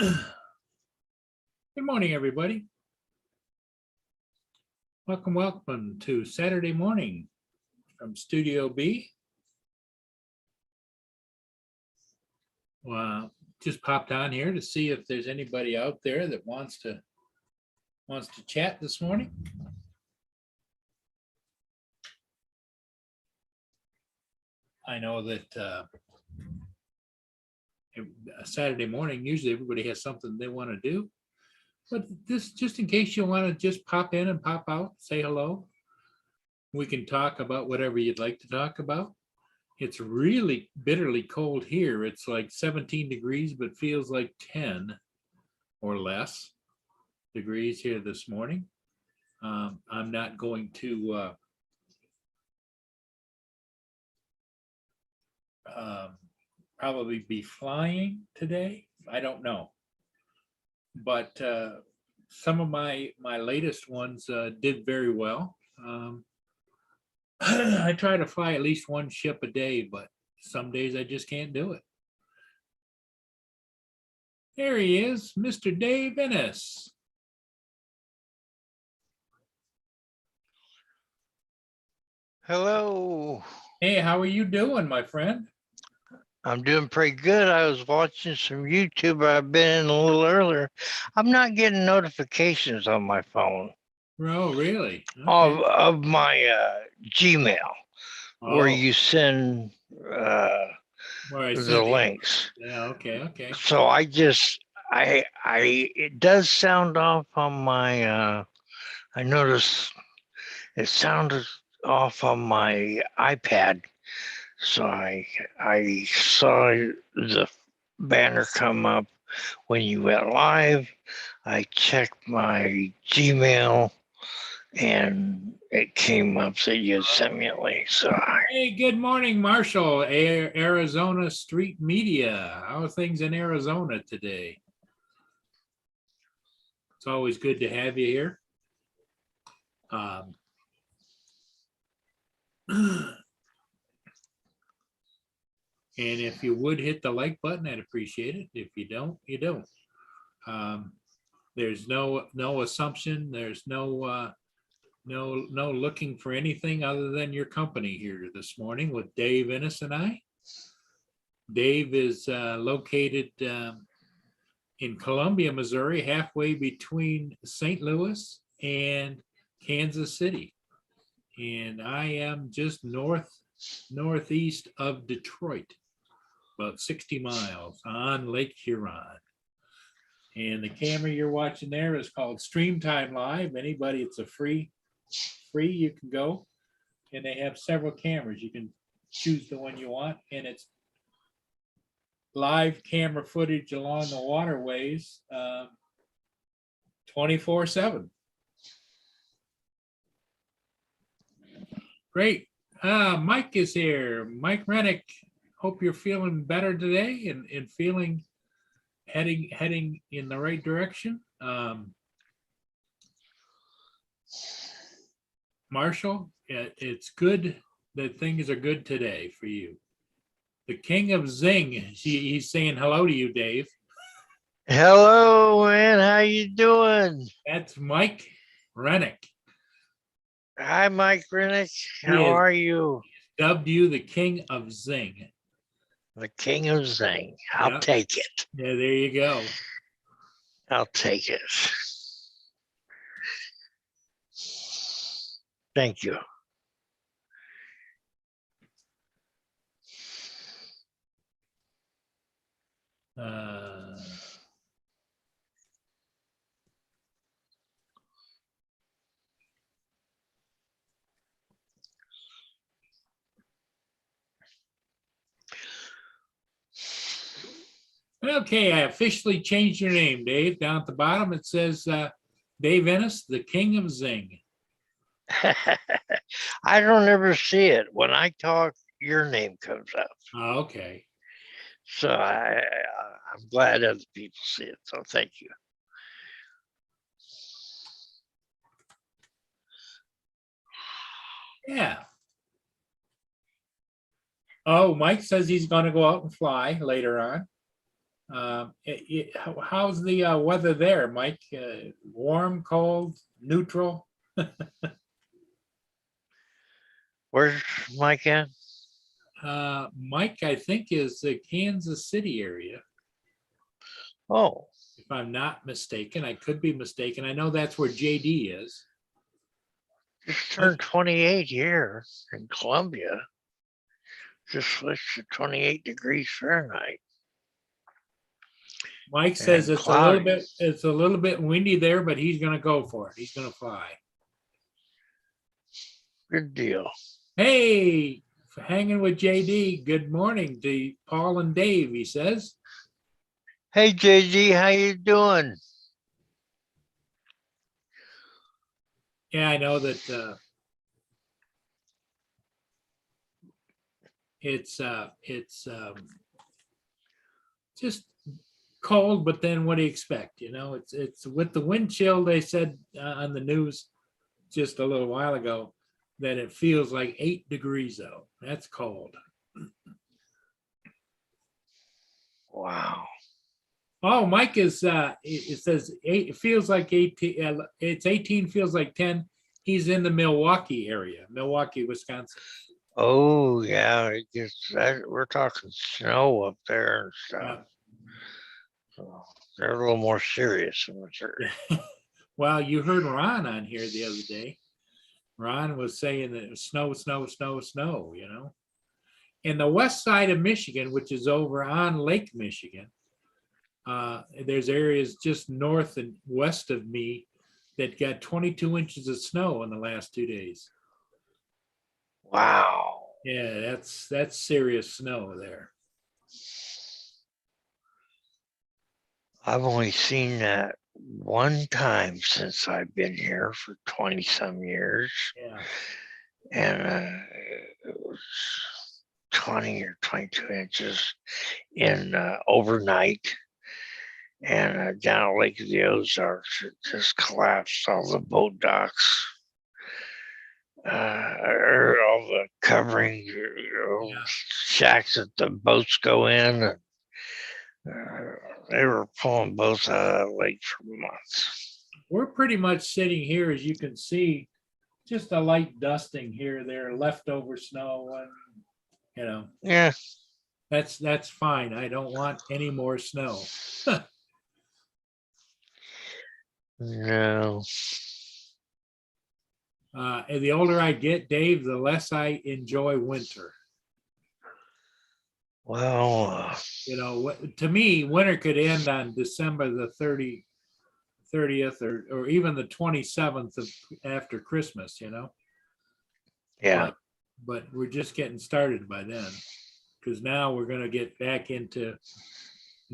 Good morning, everybody. Welcome to Saturday morning from Studio B. Just popped on here to see if there's anybody out there that wants to chat this morning. I know that Saturday morning, usually everybody has something they want to do. But this, just in case you want to just pop in and pop out, say hello. We can talk about whatever you'd like to talk about. It's really bitterly cold here. It's like 17 degrees, but feels like 10 or less degrees here this morning. I'm not going to probably be flying today. I don't know. But some of my latest ones did very well. I try to fly at least one ship a day, but some days I just can't do it. There he is, Mr. Dave Ennis. Hello. Hey, how are you doing, my friend? I'm doing pretty good. I was watching some YouTube. I've been in a little earlier. I'm not getting notifications on my phone Oh, really? Okay. of my Gmail where you send Where I the send it. links. Yeah, okay. So it does sound off on my I noticed it sounded off on my iPad. So I saw the banner come up when you went live. I checked my Gmail and it came up that you had sent me a link. So Hey, good morning, Marshall, Arizona Street Media. How are things in Arizona today? It's always good to have you here. And if you would hit the like button, I'd appreciate it. If you don't, you don't. There's no assumption. There's no looking for anything other than your company here this morning with Dave Ennis and I. Dave is located in Columbia, Missouri, halfway between St. Louis and Kansas City. And I am just northeast of Detroit, about 60 miles on Lake Huron. And the camera you're watching there is called Streamtime Live. Anybody, it's a free, you can go. And they have several cameras. You can choose the one you want. And it's live camera footage along the waterways 24/7. Great. Mike is here. Mike Rennick. Hope you're feeling better today and feeling heading in the right direction. Marshall, it's good that things are good today for you. The King of Zing, he's saying hello to you, Dave. hello, man. How you doing? That's Mike Rennick. Hi, Mike Rennick. How are you? Dubbed you the King of Zing. The King of Zing. I'll take it. Yeah, there you go. I'll take it. Thank you. Okay, I officially changed your name, Dave. Down at the bottom, it says Dave Ennis, the King of Zing. I don't ever see it. When I talk, your name comes up. Oh, okay. So I'm glad other people see it. So thank you. Yeah. Oh, Mike says he's going to go out and fly later on. How's the weather there, Mike? Warm, cold, neutral? Where's Mike at? Mike, I think is the Kansas City area, Oh, if I'm not mistaken. I could be mistaken. I know that's where JD is. just turned 28 here in Columbia. Just switched to 28 degrees Fahrenheit. Mike says And it's a little bit windy there, but he's gonna go for it. He's gonna fly. Good deal. Hey, hanging with JD. Good morning to Paul and Dave, he says. Hey JG, how you doing? Yeah, I know that it's just cold, but then what do you expect? You know, it's with the wind chill. They said on the news just a little while ago that it feels like 8 degrees though. That's cold. Wow. Oh, Mike is it says 8, it feels like 18, it's 18, feels like 10. He's in the Milwaukee area, Milwaukee, Wisconsin. Oh yeah, it gets that. We're talking snow up there and stuff. Yeah. So they're a little more serious in Missouri. Well, you heard Ron on here the other day. Ron was saying that it was snow, snow, snow, snow, you know. In the west side of Michigan, which is over on Lake Michigan, there's areas just north and west of me that got 22 inches of snow in the last 2 days. Wow. Yeah, that's serious snow there. I've only seen that one time since I've been here for 20 some years. Yeah. And it was 20 or 22 inches in overnight. And down at Lake of the Ozarks, it just collapsed all the boat docks. Or all the covering shacks that the boats go in. They were pulling boats out of the lake for months. We're pretty much sitting here, as you can see, just a light dusting here, there, leftover snow, and you know. Yeah. That's fine. I don't want any more snow. No. And the older I get, Dave, the less I enjoy winter. Well, You know, to me, winter could end on December the 30th or even the 27th of after Christmas, you know. yeah. But we're just getting started by then, because now we're going to get back into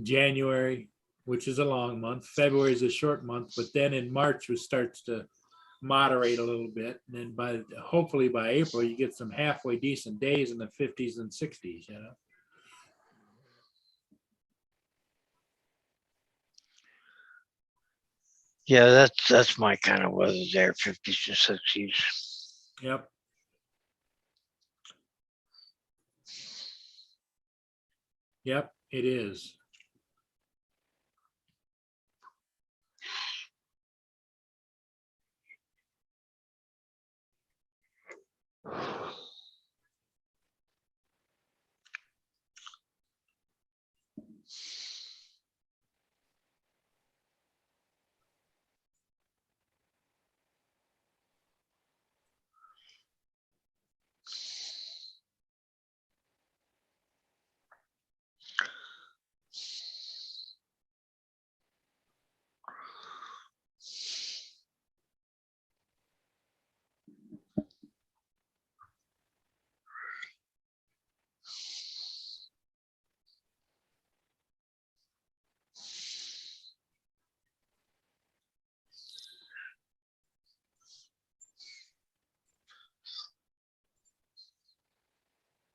January, which is a long month. February is a short month, but then in March it starts to moderate a little bit, and then hopefully by April you get some halfway decent days in the 50s and 60s, you know. Yeah, that's my kind of weather there, 50s and 60s. Yep. Yep, it is.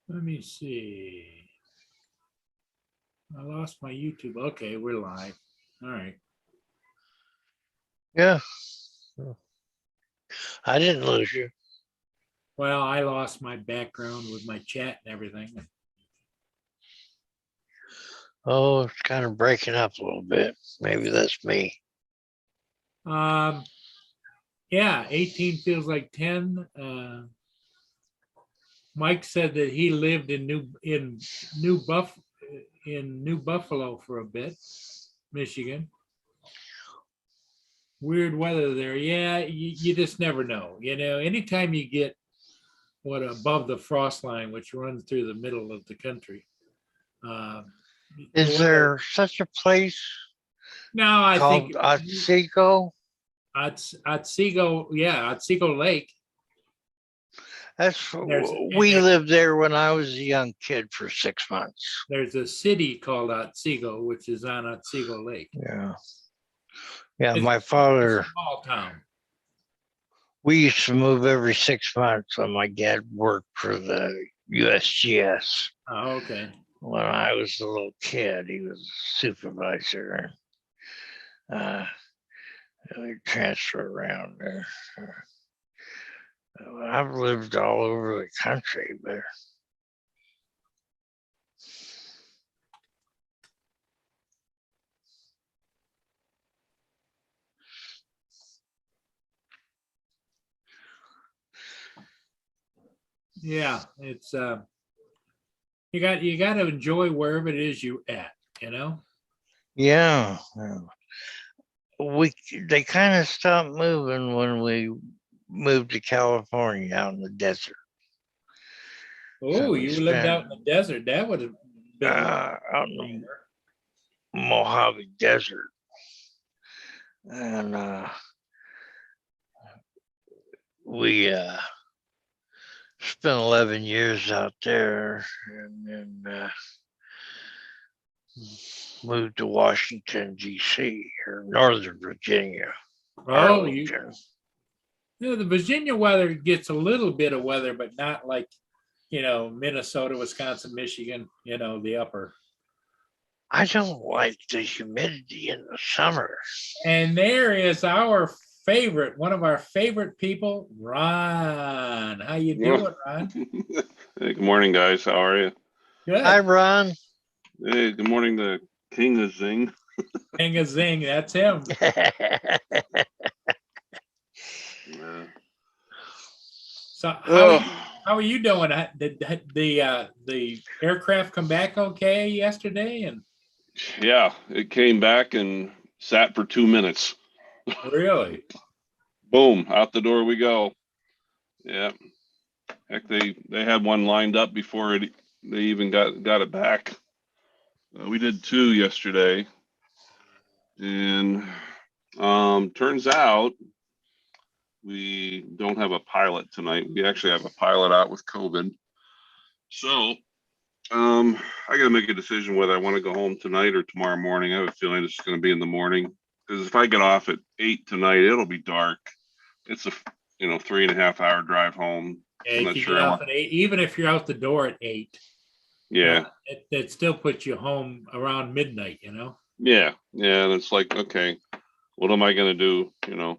Let me see. I lost my YouTube. Okay, we're live. All right. Yeah. I didn't lose you. Well, I lost my background with my chat and everything. Oh, it's kind of breaking up a little bit. Maybe that's me. Yeah, 18 feels like 10. Mike said that he lived in New Buffalo for a bit, Michigan. Weird weather there. Yeah, you just never know. Anytime you get above the frost line, which runs through the middle of the country. Uh, Is there such a place no, I called think Otsego? Otsego, yeah, Otsego Lake. We lived there when I was a young kid for 6 months. There's a city called Otsego, which is on Otsego Lake. Yeah. Yeah, It's my father, a small town. we used to move every 6 months when my dad worked for the USGS. Oh, okay. When I was a little kid, he was a supervisor. We transfer around there. I've lived all over the country, but Yeah, it's you got to enjoy wherever it is you at, yeah. They kind of stopped moving when we moved to California out in the desert. Oh, you lived out in the desert. That would have been out in the Mojave Desert. And we spent 11 years out there, and then moved to Washington, D.C., or Northern Virginia. oh, the Virginia weather gets a little bit of weather, but not like, Minnesota, Wisconsin, Michigan, the upper. I don't like the humidity in the summer. And there is one of our favorite people, Ron. How you doing, Ron? Hey, good morning, guys. How are you? Good. Hi, Ron. Hey, good morning, the King of Zing. King of Zing, that's him. So how are you doing? Did the aircraft come back okay yesterday? And yeah, it came back and sat for 2 minutes. really? Boom, out the door we go. Yeah. Heck, they had one lined up before they even got it back. We did 2 yesterday, and turns out we don't have a pilot tonight. We actually have a pilot out with COVID. So I got to make a decision whether I want to go home tonight or tomorrow morning. I have a feeling it's going to be in the morning, because if I get off at 8 tonight, it'll be dark. It's a 3.5 hour drive home. Yeah, if you get off at 8, even if you're out the door at 8, yeah, it still puts you home around midnight. Yeah, and it's like, okay, what am I going to do?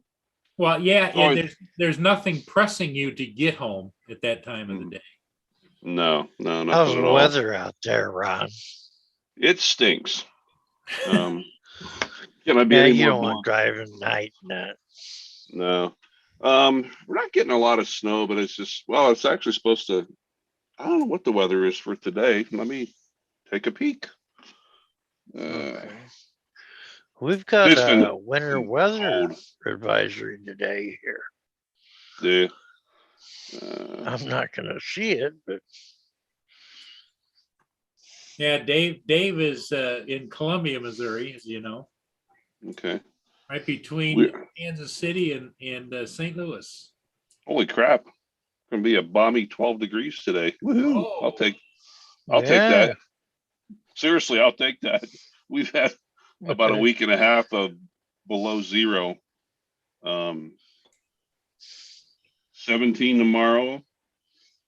Well, yeah, there's nothing pressing you to get home at that time of the day. No, nothing How's at the all. weather out there, Ron? It stinks. Can I be any you more don't want to drive at night. No. We're not getting a lot of snow, but it's actually supposed to. I don't know what the weather is for today. Let me take a peek. Okay. We've got a winter weather advisory today here. Yeah. I'm not going to see it, but yeah, Dave is in Columbia, Missouri, as you know. Okay. Right between Kansas City and St. Louis. Holy crap! It's gonna be a balmy 12 degrees today. Woohoo! Oh. I'll take that. Seriously, I'll take that. We've had about a week and a half of below zero. 17 tomorrow,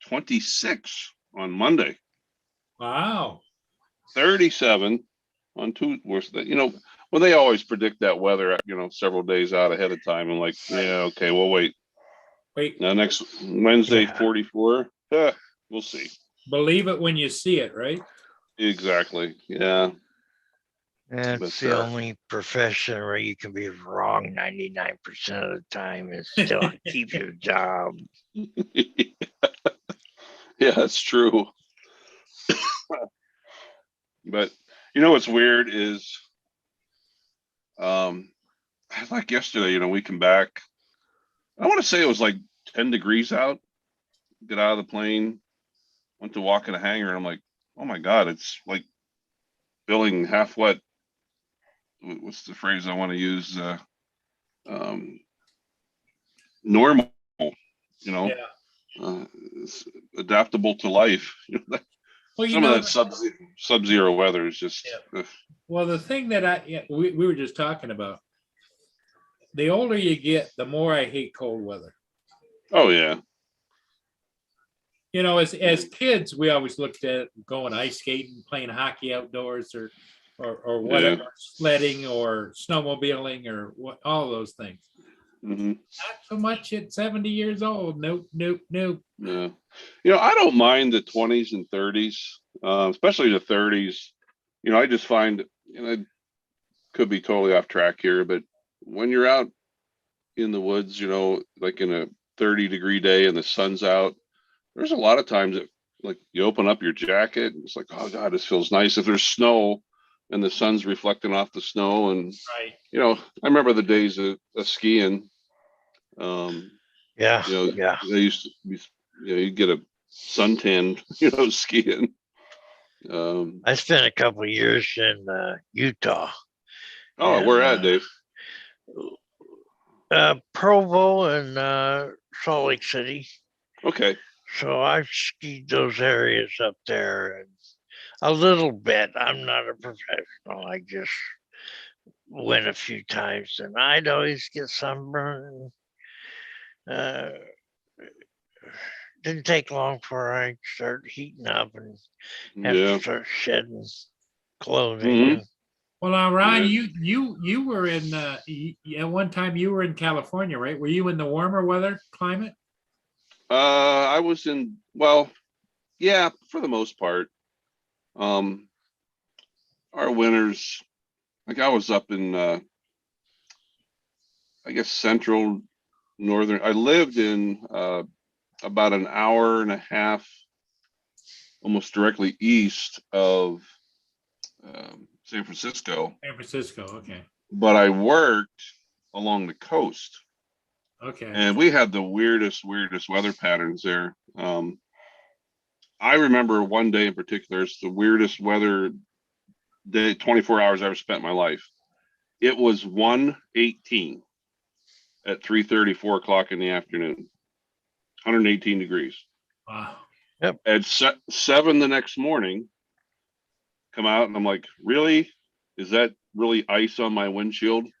26 on Monday. Wow. 37 on Tuesday. Well, they always predict that weather, several days out ahead of time. And like, yeah, okay, we'll wait. Now next Wednesday, 44. We'll see. Believe it when you see it, right? Exactly. Yeah. It's But, the only profession where you can be wrong 99% of the time and still keep your job. Yeah, that's true. But you know what's weird is, um, like yesterday, we come back. I want to say it was like 10 degrees out. Get out of the plane, went to walk in a hangar, and I'm like, oh my God, it's like feeling half wet. What's the phrase I want to use? Um, Normal, you know, Yeah. it's adaptable to life. Well, Some of that sub-zero weather is just, well, the thing that we were just talking about, the older you get, the more I hate cold weather. oh yeah, As kids, we always looked at going ice skating, playing hockey outdoors, or whatever, Yeah. sledding or snowmobiling or what, all those things. hmm Not so much at 70 years old. Nope, nope, nope. yeah. I don't mind the 20s and 30s, especially the 30s. I just find, it could be totally off track here, but when you're out in the woods, like in a 30-degree day and the sun's out, there's a lot of times that, like, you open up your jacket and it's like, oh God, this feels nice. If there's snow and the sun's reflecting off the snow, and Right. I remember the days of skiing. Yeah. They used to be, you get a suntan, skiing. I spent a couple of years in Utah. Oh, where at, Dave? Provo and Salt Lake City. Okay. So I've skied those areas up there and a little bit. I'm not a professional. I just went a few times and I'd always get sunburned. Didn't take long before I started heating up and have to start shedding clothing. Mhm. Well, now, Ron, Yeah. you were in at one time you were in California, right? Were you in the warmer weather climate? I was well, yeah, for the most part. Our winters, like I was up in, I guess, central northern. I lived in about an hour and a half, almost directly east of San Francisco, San Francisco. Okay. but I worked along the coast, Okay. and we had the weirdest weather patterns there. I remember one day in particular, it's the weirdest weather day, 24 hours I ever spent in my life. It was 118 at 3:30, 4 o'clock in the afternoon, 118 degrees. Wow. Yep. At 7 the next morning, come out and I'm like, really? Is that really ice on my windshield? It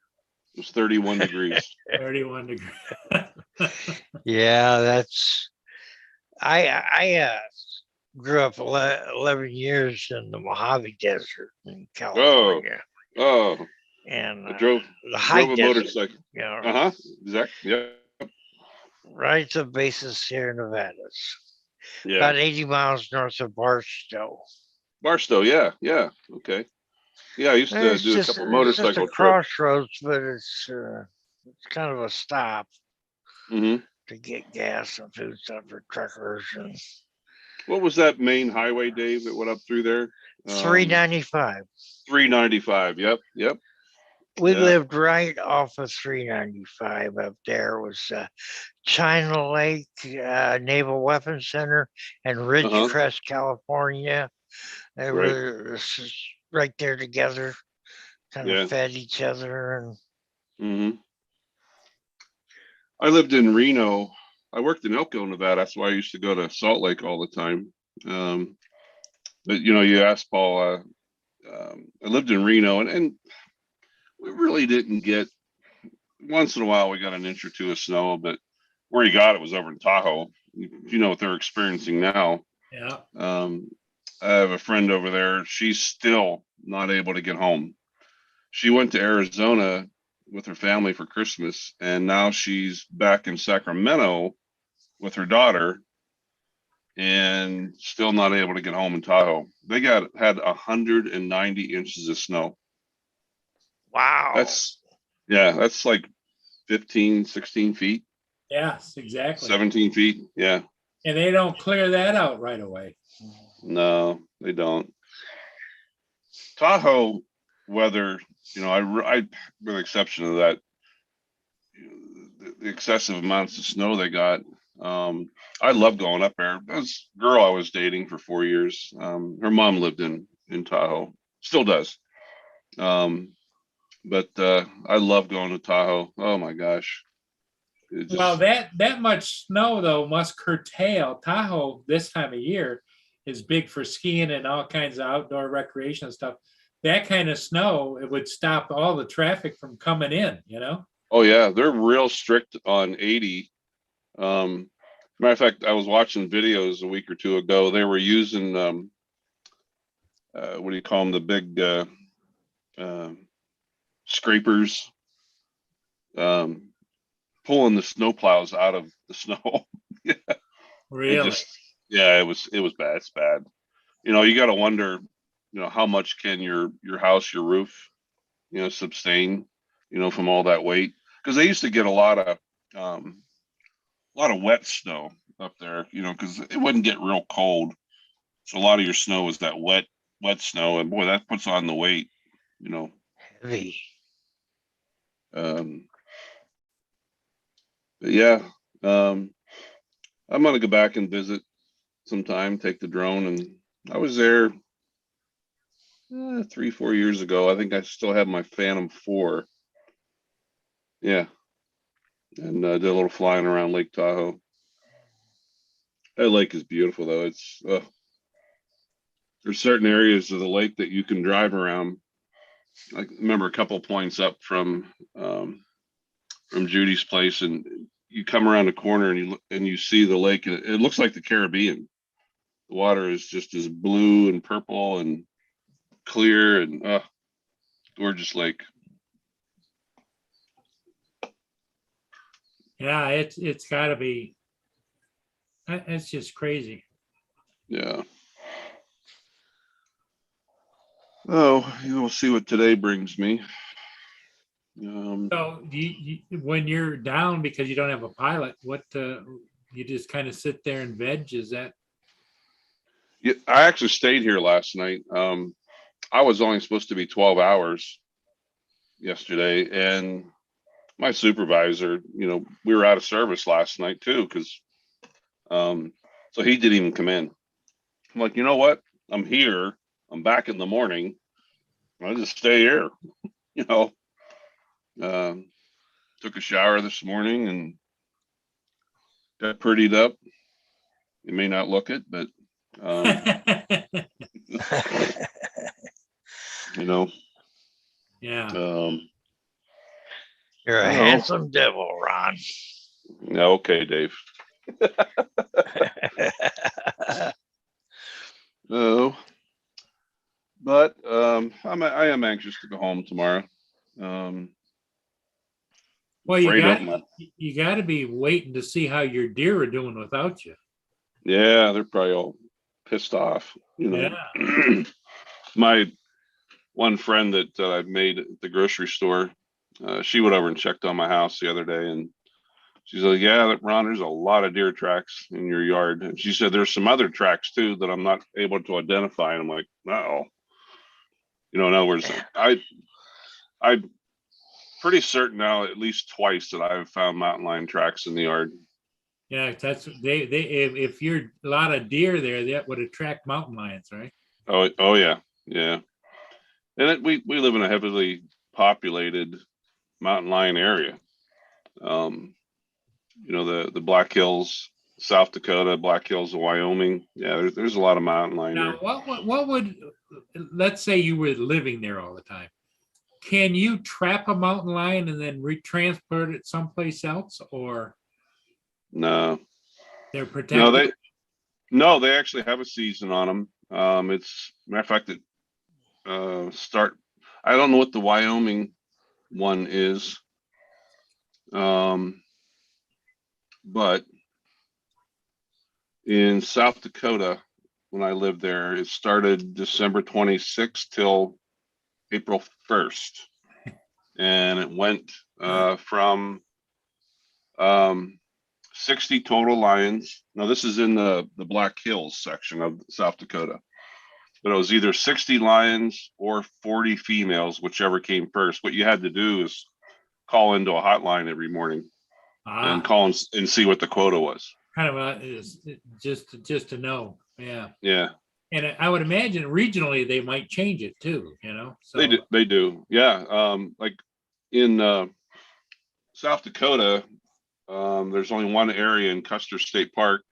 was 31 degrees. 31 degrees. Yeah, that's I grew up 11 years in the Mojave Desert in California. Oh, And I drove the high a desert, motorcycle. you Exactly. Yeah. right at the base of Sierra Nevadas. Yeah. About 80 miles north of Barstow. Barstow. Yeah. Yeah. Okay. Yeah. I used to do a couple motorcycle it's just a trips. crossroads, but it's kind of a stop Mm-hmm. to get gas and food stuff for truckers. And What was that main highway, Dave, that went up through there? 395. 395. Yep. Yep. We lived right off of 395 up there. It was China Lake Naval Weapons Center and Ridgecrest, California. They were right there together, kind of fed each other. And I lived in Reno. I worked in Elko, Nevada. That's why I used to go to Salt Lake all the time. But you asked Paul. I lived in Reno, and we really didn't get. Once in a while, we got an inch or two of snow, but where you got it was over in Tahoe. You know what they're experiencing now. Yeah. I have a friend over there. She's still not able to get home. She went to Arizona with her family for Christmas, and now she's back in Sacramento with her daughter and still not able to get home in Tahoe. They had 190 inches of snow. Wow. That's like 15, 16 feet, Yes, exactly. 17 feet. Yeah. And they don't clear that out right away. No, they don't. Tahoe weather, with the exception of that, the excessive amounts of snow they got. I love going up there. This girl I was dating for 4 years. Her mom lived in Tahoe, still does. But I love going to Tahoe. Oh my gosh. Well, that much snow though must curtail Tahoe this time of year is big for skiing and all kinds of outdoor recreation and stuff. That kind of snow, it would stop all the traffic from coming in, you know? Oh yeah, they're real strict on 80. Matter of fact, I was watching videos a week or two ago. They were using what do you call them? The big scrapers, pulling the snow plows out of the snow. Yeah, Really? it was bad. It's bad. You got to wonder, how much can your house, your roof, sustain, from all that weight? Because they used to get a lot of wet snow up there, because it wouldn't get real cold. So a lot of your snow is that wet snow, and boy, that puts on the weight, you know. Heavy. Um, but yeah, I'm gonna go back and visit sometime, take the drone, and I was there 3-4 years ago. I think I still have my Phantom 4. Yeah, and did a little flying around Lake Tahoe. That lake is beautiful, though. There's certain areas of the lake that you can drive around. I remember a couple points up from Judy's place, and you come around the corner and you see the lake, and it looks like the Caribbean. The water is just as blue and purple and clear, and gorgeous lake. Yeah, it's got to be. It's just crazy. Yeah. Oh, we'll see what today brings me. So when you're down because you don't have a pilot, what you just kind of sit there and veg? Is that? Yeah, I actually stayed here last night. I was only supposed to be 12 hours yesterday, and my supervisor, we were out of service last night too, because so he didn't even come in. I'm like, you know what? I'm here. I'm back in the morning. I'll just stay here. You know, took a shower this morning and got prettied up. You may not look it, but you know, Yeah. You're a handsome devil, Ron. Okay, Dave. No, but I am anxious to go home tomorrow. Well, you got to be waiting to see how your deer are doing without you. Yeah, they're probably all pissed off. Yeah. My one friend that I've made at the grocery store, she went over and checked on my house the other day, and she's like, "Yeah, Ron, there's a lot of deer tracks in your yard." And she said there's some other tracks too that I'm not able to identify. And I'm like, "No." In other words, I'm pretty certain now at least twice that I've found mountain lion tracks in the yard. Yeah, that's if you're a lot of deer there, that would attract mountain lions, right? Oh yeah, yeah. And we live in a heavily populated mountain lion area. The Black Hills, South Dakota, Black Hills of Wyoming. Yeah, there's a lot of mountain lion Now, here. what would, let's say you were living there all the time. Can you trap a mountain lion and then retransport it someplace else, or No, they're protected? they actually have a season on them. It's matter of fact that I don't know what the Wyoming one is, but in South Dakota, when I lived there, it started December 26th till April 1st. and it went from 60 total lions. Now this is in the Black Hills section of South Dakota, but it was either 60 lions or 40 females, whichever came first. What you had to do is call into a hotline every morning and call and see what the quota was. Kind of just to know. Yeah. Yeah. And I would imagine regionally they might change it too, So They do. Yeah. Like in South Dakota, there's only one area in Custer State Park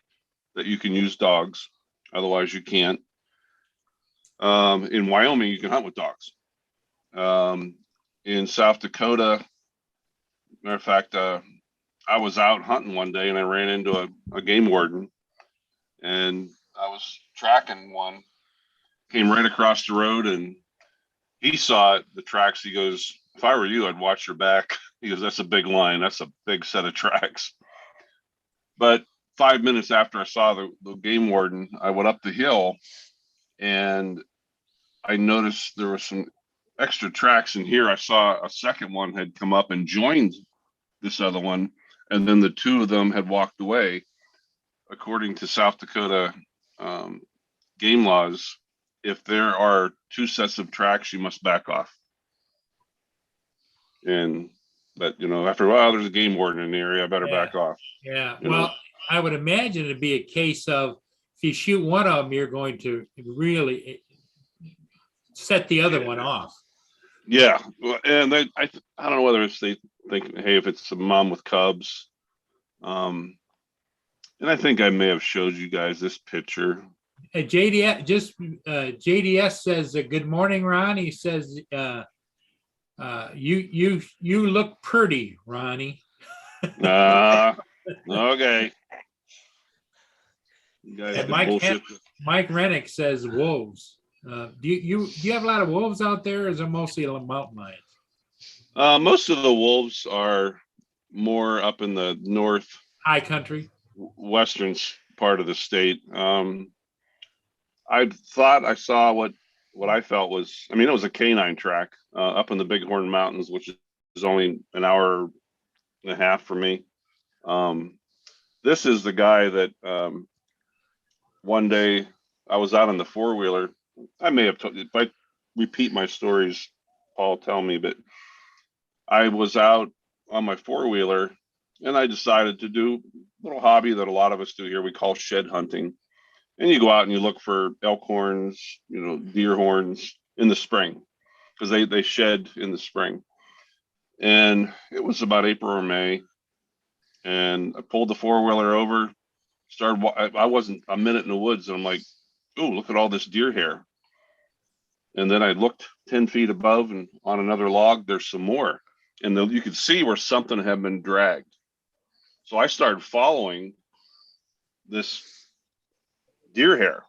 that you can use dogs. Otherwise you can't. In Wyoming, you can hunt with dogs. In South Dakota, matter of fact, I was out hunting one day and I ran into a game warden, and I was tracking one, came right across the road, and he saw it, the tracks. He goes, "If I were you, I'd watch your back." He goes, "That's a big line. That's a big set of tracks." But 5 minutes after I saw the game warden, I went up the hill and I noticed there was some extra tracks in here. I saw a second one had come up and joined this other one, and then the two of them had walked away. According to South Dakota game laws, if there are two sets of tracks, you must back off. And that, after a while, there's a game warden in the area, I better back off. Yeah. Well, I would imagine it'd be a case of if you shoot one of them, you're going to really set the other one off. Yeah. And I don't know whether it's they think, hey, if it's a mom with cubs. And I think I may have showed you guys this picture. JDS says, good morning, Ron. He says, you look pretty, Ronnie. Okay. You guys And bullshit. Mike Rennick says wolves. Do you have a lot of wolves out there, or is it mostly mountain lions? Most of the wolves are more up in the north High country. Western part of the state. I thought I saw what I felt was, it was a canine track up in the Bighorn Mountains, which is only an hour and a half for me. This is the guy that one day I was out on the four-wheeler. I may have told you, if I repeat my stories, Paul, tell me, but I was out on my four-wheeler and I decided to do a little hobby that a lot of us do here. We call shed hunting. And you go out and you look for elk horns, deer horns in the spring, because they shed in the spring. And it was about April or May. And I pulled the four-wheeler over, I wasn't a minute in the woods, and I'm like, oh, look at all this deer hair. And then I looked 10 feet above, and on another log, there's some more. And you could see where something had been dragged. So I started following this deer hair.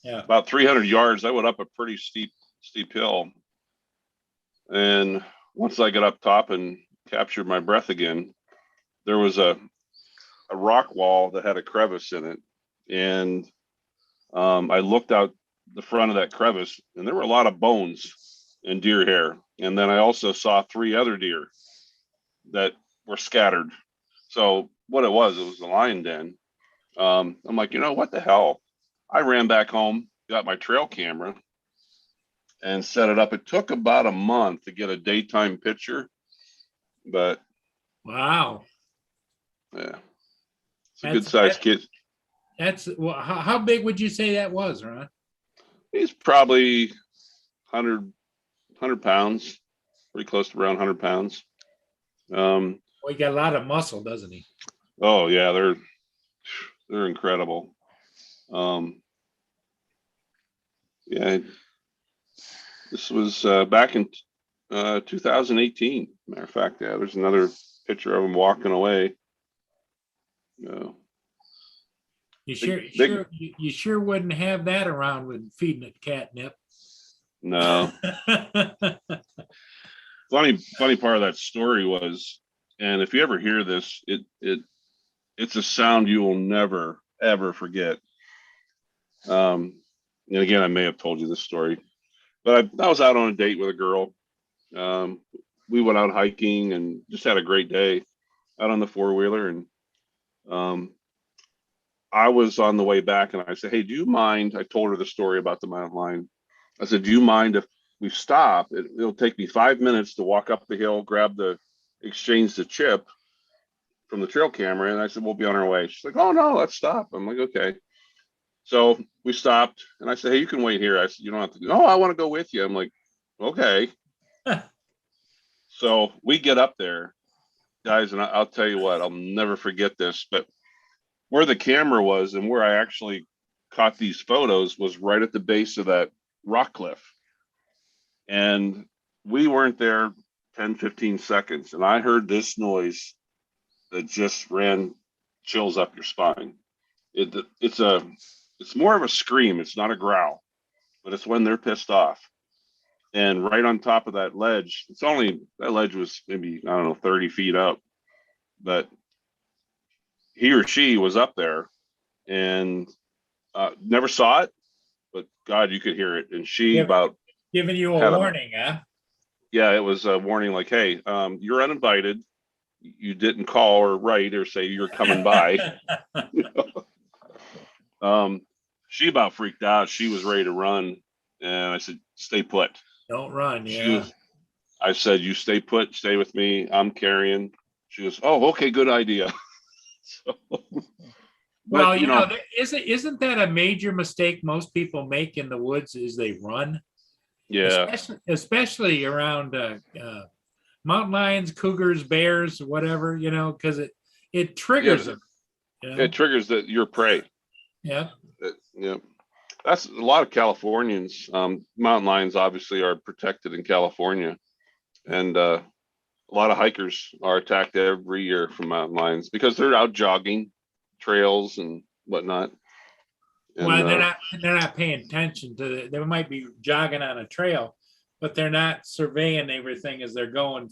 Yeah. About 300 yards. I went up a pretty steep hill. And once I got up top and captured my breath again, there was a rock wall that had a crevice in it. And I looked out the front of that crevice, and there were a lot of bones and deer hair. And then I also saw 3 other deer that were scattered. So what it was a lion den. I'm like, what the hell? I ran back home, got my trail camera, and set it up. It took about a month to get a daytime picture, but wow, yeah, it's a good sized kid. How big would you say that was, Ron? He's probably 100 pounds, pretty close to around 100 pounds. Well, he got a lot of muscle, doesn't he? Oh yeah, they're incredible. Yeah, this was back in 2018. Matter of fact, yeah, there's another picture of him walking away. You sure wouldn't have that around with feeding it catnip. No. Funny part of that story was, and if you ever hear this, it's a sound you will never ever forget. And again, I may have told you this story, but I was out on a date with a girl. we went out hiking and just had a great day out on the four-wheeler. And I was on the way back and I said, hey, do you mind? I told her the story about the mountain lion. I said, do you mind if we stop? It'll take me 5 minutes to walk up the hill, exchange the chip from the trail camera. And I said, we'll be on our way. She's like, oh no, let's stop. I'm like, okay. So we stopped and I said, hey, you can wait here. I said, you don't have to. Oh, I want to go with you. I'm like, okay. So we get up there, guys, and I'll tell you what, I'll never forget this, but where the camera was and where I actually caught these photos was right at the base of that rock cliff. And we weren't there 10, 15 seconds. And I heard this noise that just ran chills up your spine. It's more of a scream. It's not a growl, but it's when they're pissed off. And right on top of that ledge, that ledge was maybe, I don't know, 30 feet up, but he or she was up there and never saw it, but God, you could hear it. And she giving you a warning, huh? Yeah, it was a warning like, hey, you're uninvited. You didn't call or write or say you're coming by. She about freaked out. She was ready to run. And I said, stay put. Don't run. Yeah. I said, you stay put, stay with me. I'm carrying. She goes, oh, okay, good idea. So, well, you know, isn't that a major mistake most people make in the woods is they run? Yeah. Especially around mountain lions, cougars, bears, whatever, you know, because it triggers them. You know? It triggers your prey. Yeah. Yeah. That's a lot of Californians. Mountain lions obviously are protected in California, and a lot of hikers are attacked every year from mountain lions because they're out jogging trails and whatnot. And, well, they're not paying attention to they might be jogging on a trail, but they're not surveying everything as they're going,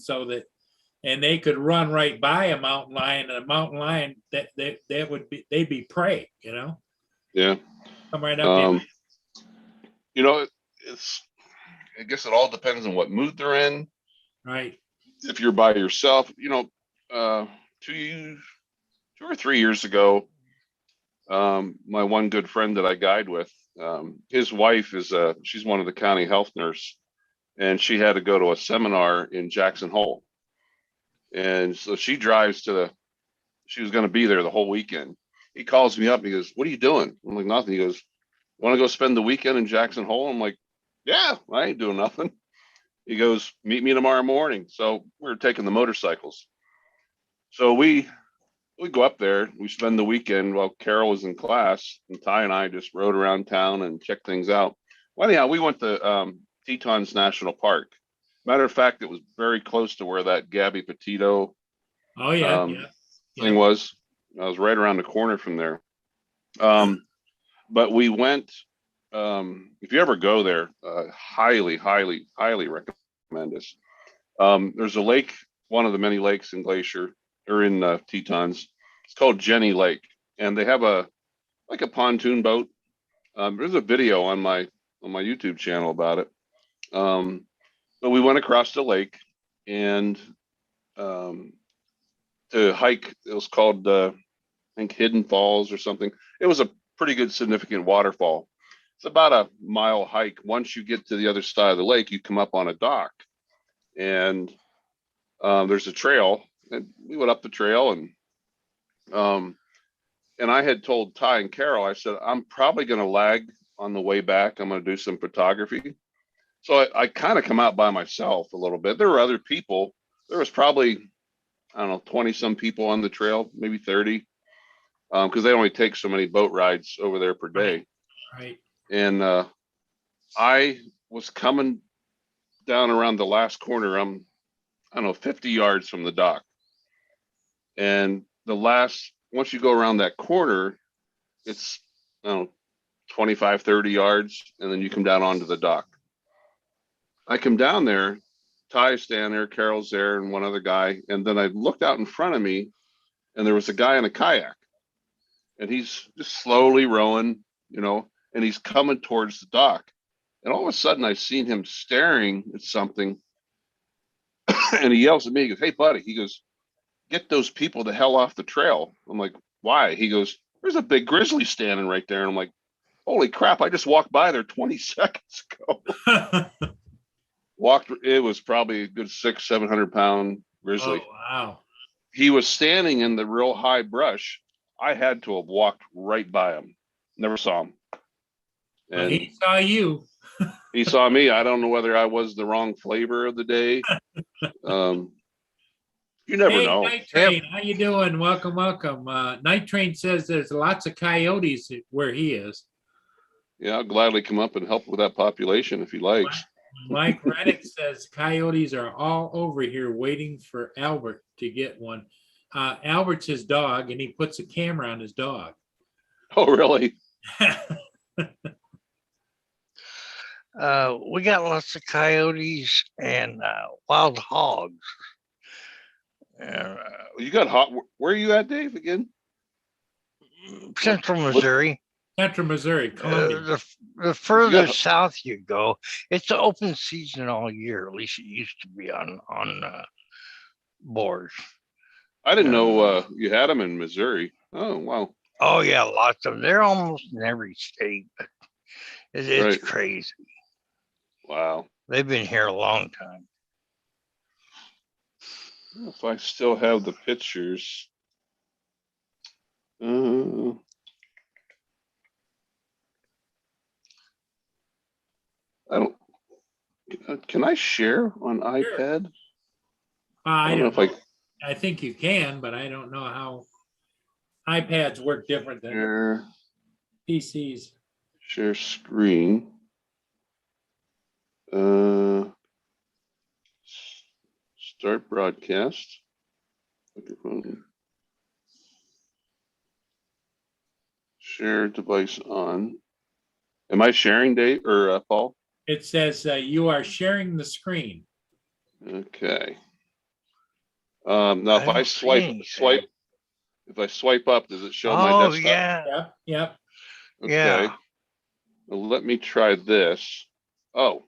and they could run right by a mountain lion, and a mountain lion they'd be prey, you know. Yeah. Come right up. You know, I guess it all depends on what mood they're in. Right. If you're by yourself, you know, 2 or 3 years ago, my one good friend that I guide with, his wife she's one of the county health nurse, and she had to go to a seminar in Jackson Hole. And so she drives she was going to be there the whole weekend. He calls me up. He goes, what are you doing? I'm like, nothing. He goes, want to go spend the weekend in Jackson Hole? I'm like, yeah, I ain't doing nothing. He goes, meet me tomorrow morning. So we were taking the motorcycles. So we go up there. We spend the weekend while Carol was in class, and Ty and I just rode around town and checked things out. Well, anyhow, we went to Tetons National Park. Matter of fact, it was very close to where that Gabby Petito thing was. I was right around the corner from there. But we went, if you ever go there, highly, highly, highly recommend this. There's a lake, one of the many lakes in Glacier or in Tetons. It's called Jenny Lake, and they have a pontoon boat. There's a video on my YouTube channel about it. But we went across the lake and to hike. It was called I think Hidden Falls or something. It was a pretty good significant waterfall. It's about a mile hike. Once you get to the other side of the lake, you come up on a dock, and there's a trail. And we went up the trail, and I had told Ty and Carol, I said, I'm probably going to lag on the way back. I'm going to do some photography. So I kind of come out by myself a little bit. There were other people. There was probably, I don't know, 20 some people on the trail, maybe 30, because they only take so many boat rides over there per day. Right. And I was coming down around the last corner. I don't know, 50 yards from the dock. And once you go around that corner, it's, I don't know, 25, 30 yards, and then you come down onto the dock. I come down there, Ty's standing there, Carol's there, and one other guy. And then I looked out in front of me, and there was a guy in a kayak. And he's just slowly rowing, you know, and he's coming towards the dock. And all of a sudden, I seen him staring at something And he yells at me, he goes, "Hey buddy," he goes, "get those people the hell off the trail." I'm like, "Why?" He goes, "There's a big grizzly standing right there." And I'm like, "Holy crap, I just walked by there 20 seconds ago." Walked, it was probably a good 600-700 pound grizzly. Oh, wow. He was standing in the real high brush. I had to have walked right by him. Never saw him. Well, And he saw you. he saw me. I don't know whether I was the wrong flavor of the day. You never Hey, know. Night Train, how you doing? Welcome, welcome. Night Train says there's lots of coyotes where he is. Yeah, I'll gladly come up and help with that population if he likes. Mike Reddick says coyotes are all over here waiting for Albert to get one. Albert's his dog, and he puts a camera on his dog. Oh, really? We got lots of coyotes and wild hogs. Uh, You got hot. Where are you at, Dave, again? Central Missouri. Central Missouri, Columbia. The further south you go, it's an open season all year. At least it used to be on boards. I didn't know you had them in Missouri. Oh, wow. Oh yeah, lots of them. They're almost in every state. But it's Right. crazy. Wow. They've been here a long time. If I still have the pictures. I don't. Can I share on iPad? I don't know don't if know. I think you can, but I don't know how iPads work different than share PCs. share screen. Start broadcast. Microphone. Share device on. Am I sharing, Dave or Paul? It says you are sharing the screen. Okay. Now if I swipe, if I swipe up, does it show my desktop? Yeah. Yep. Okay. Yeah. Well, let me try this. Oh.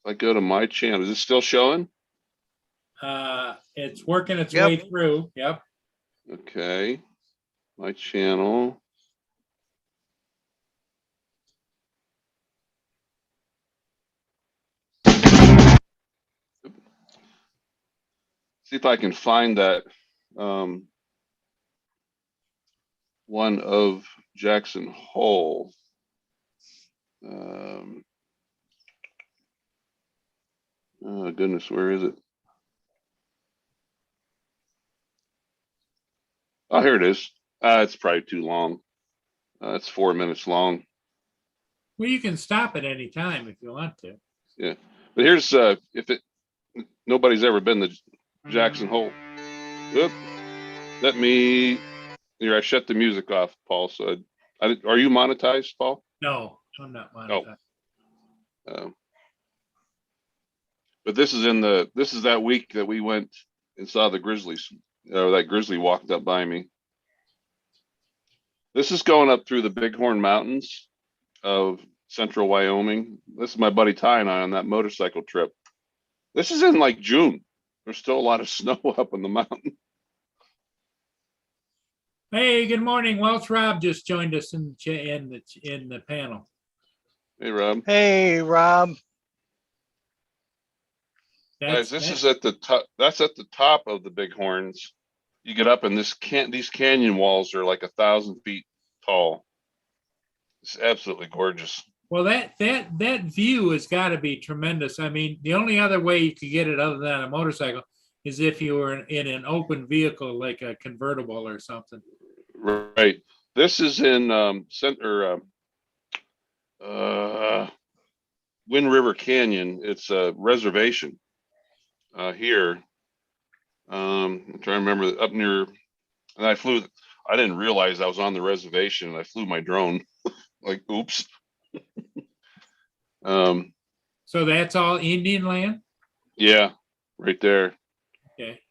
If I go to my channel, is it still showing? It's working its way through. Yep. Okay. My channel. See if I can find that one of Jackson Hole. Oh goodness, where is it? Oh, here it is. It's probably too long. It's 4 minutes long. Well, you can stop at any time if you want to. Yeah, but here's nobody's ever been to Jackson Hole. Oop. Let me. Here, I shut the music off, Paul. So, are you monetized, Paul? No, I'm not monetized. But this is that week that we went and saw the grizzlies. That grizzly walked up by me. This is going up through the Bighorn Mountains of central Wyoming. This is my buddy Ty and I on that motorcycle trip. This is in like June. There's still a lot of snow up in the mountain. Hey, good morning. Welch Rob just joined us in the panel. Hey, Rob. Hey, Rob. Guys, this is at the top. That's at the top of the Bighorns. You get up and these canyon walls are like 1,000 feet tall. It's absolutely gorgeous. Well, that view has got to be tremendous. I mean, the only other way you could get it other than a motorcycle is if you were in an open vehicle like a convertible or something. Right. This is in Wind River Canyon. It's a reservation here. I'm trying to remember up near, and I didn't realize I was on the reservation and I flew my drone. Like, oops. So that's all Indian land? Yeah, right there. Okay.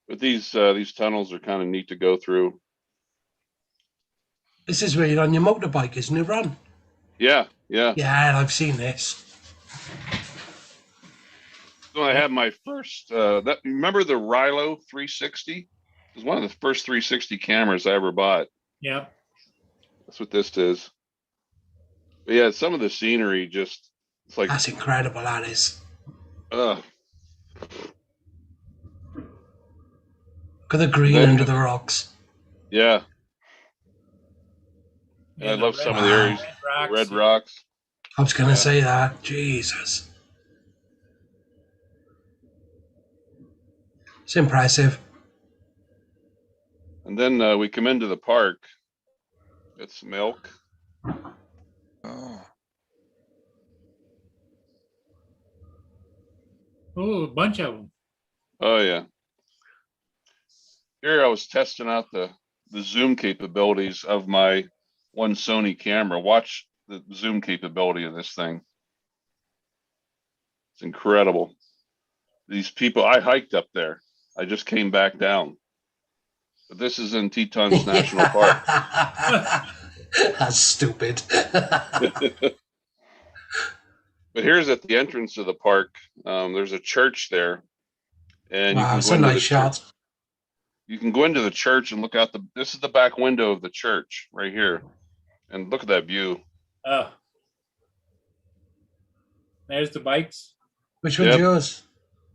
But these tunnels are kind of neat to go through. This is where you're on your motorbike, isn't it, Ron? Yeah, yeah. Yeah, I've seen this. So I had my first, remember the Rilo 360? It was one of the first 360 cameras I ever bought. Yep. That's what this is. But yeah, some of the scenery just, it's like, That's incredible, that is. uh, Look at the green Then- under the rocks. yeah. Yeah, I the love some of the Wow. areas, the red rocks. I was going to Yeah. say that. Jesus. It's impressive. And then we come into the park. It's milk. Oh. Oh, a bunch of them. Oh yeah. Here I was testing out the zoom capabilities of my one Sony camera. Watch the zoom capability of this thing. It's incredible. These people, I hiked up there. I just came back down. But this is in Tetons National Park. That's stupid. But here's at the entrance of the park. There's a church there. And Wow, you it's can a go into nice the church. shot. You can go into the church and look out this is the back window of the church right here. And look at that view. Oh. There's the bikes. Which one's Yep. yours?